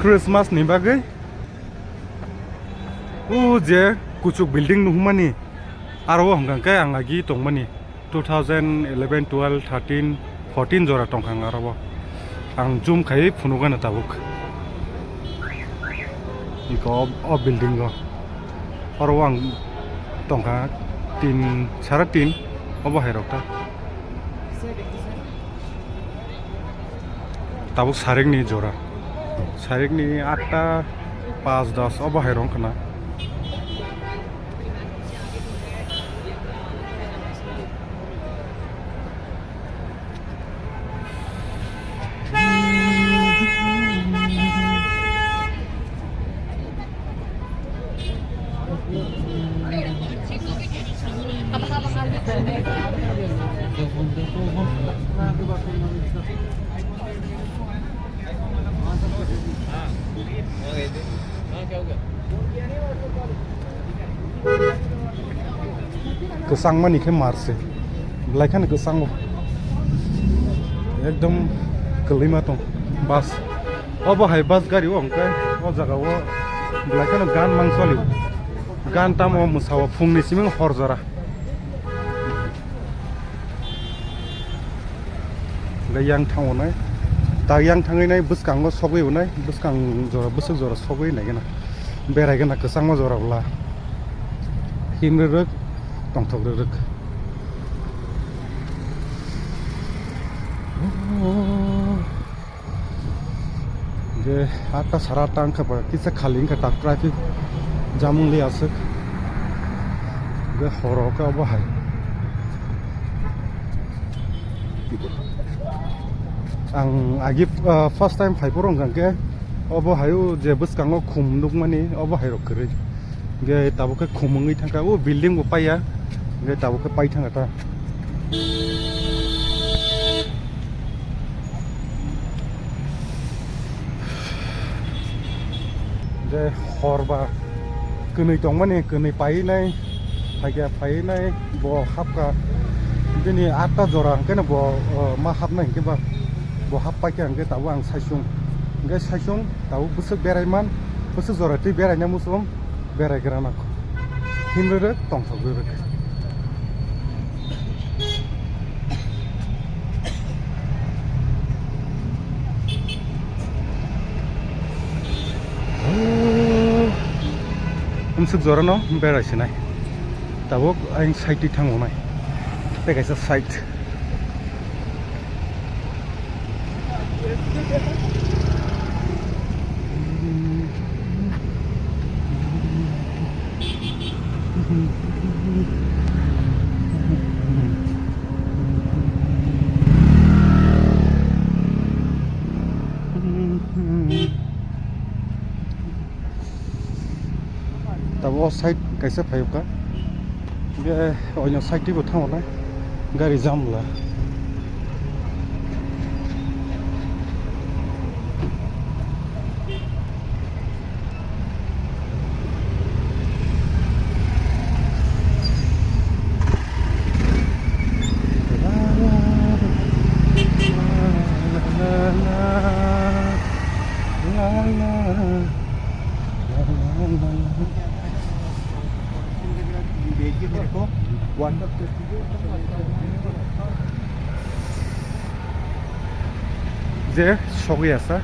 Christmas ni bagai je kucuk building nuhmani aro hangkai angagi tongmani 2011 12 13 14 jora tongkhang aro ang zoom khai phunuga na tabuk iko ob building go aro ang tongkha tin sara tin obo hairokta tabuk sarek ni jora sarek ni 8টা 5 10 obo hairong khana kesang mani ke marse belakang kesang ekdom kelima tong bas obo hai bas gari ongka o jaga o belakang gan mangsoli gan tamo musawa phungni siming horjara yang thangonai ta yang thangai buskango sogoi unai buskang jora busuk jora sogoi naigena beraigena kesang jora bla himrek tongthogrek ge ata saratang khaba kisa khaling ka tak traffic jamung li asuk ge horoka bahai ang agi first time phaiporong gangke obo hayu je buskango khumnuk mani obo hairok kre ge tabuke khumungui thangka o building bo paya ge tabuke pai thanga ta ge horba kunui tongmani kunui pai nai phaiga pai nai bo hapka dini 8টা jora kena bo ma hapna ke ba bo happa ke angge tabu ang saisung ge saisung tabu busuk beraiman busuk jora ti beraina musum berai grana ko himre tongthogrek umsuk jora no berai sinai tabu ang site ti thangonai te kaisa site tabo site kaisa phayuka ge oino site ti bo thangona gari jamla je sogi asa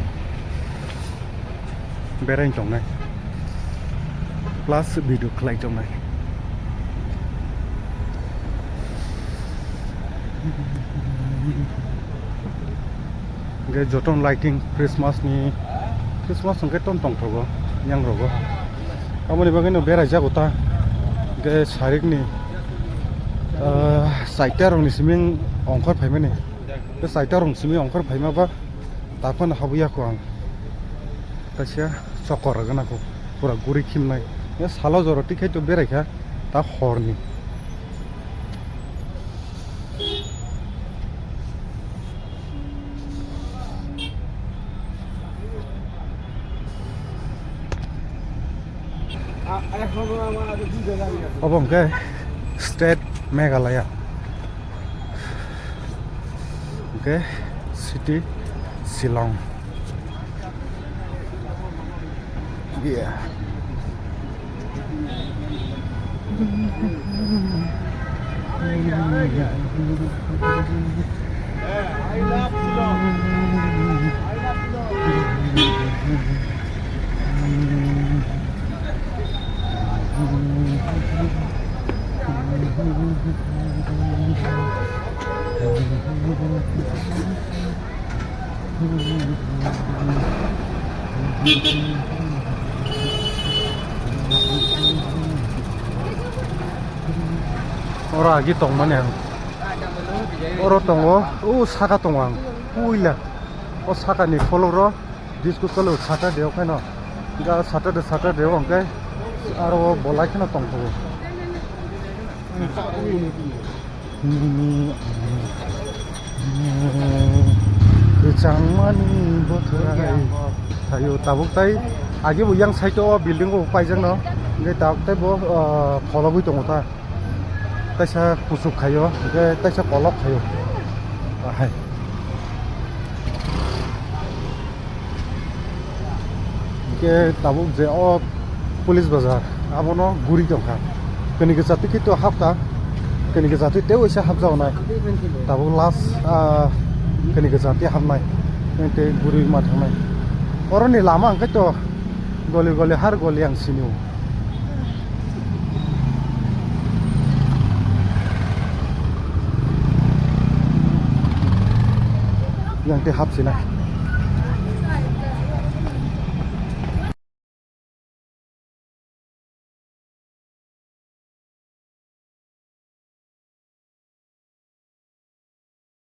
berain tongnai plus video khlai tongnai ge joton lighting Christmas songke ton tongthogo yang rogo amoni bageno berai jagota ge sarik ni saita rong ni siming ongkhor phaimani be saita rong siming ongkhor phaima ba tapon habuya ko ang tasia chokor gana ko pura guri khimnai ya salo joro tikai to berai kha ta horni obong ke state Meghalaya. Okay, city Shillong. Yeah. I love Shillong. I love Shillong. Ora agi tong man yang. Oro tongo, saka tongwang. Uila. O saka ni follow ro. Disco kalo sata deo kano. Ga sata deo angkai. Aro bolai kano tong to. Kecang mani botai. Tayo tabuk tai. Agi bu yang side to building ko paijang no. Ngai tabuk tai bo follow bu tong ta. Taisa kusuk kayo, taisa kolok kayo. Hai. Ke tabuk je o police bazar. Abono guri tongka. Keni gesati kito hafta. Keni gesati teu isa hafjao nai. Tabuk last keni gesati hamnai. Ente guri ma thangnai. Oroni lama angkai to goli har goli yang siniu. Yang te hap sini.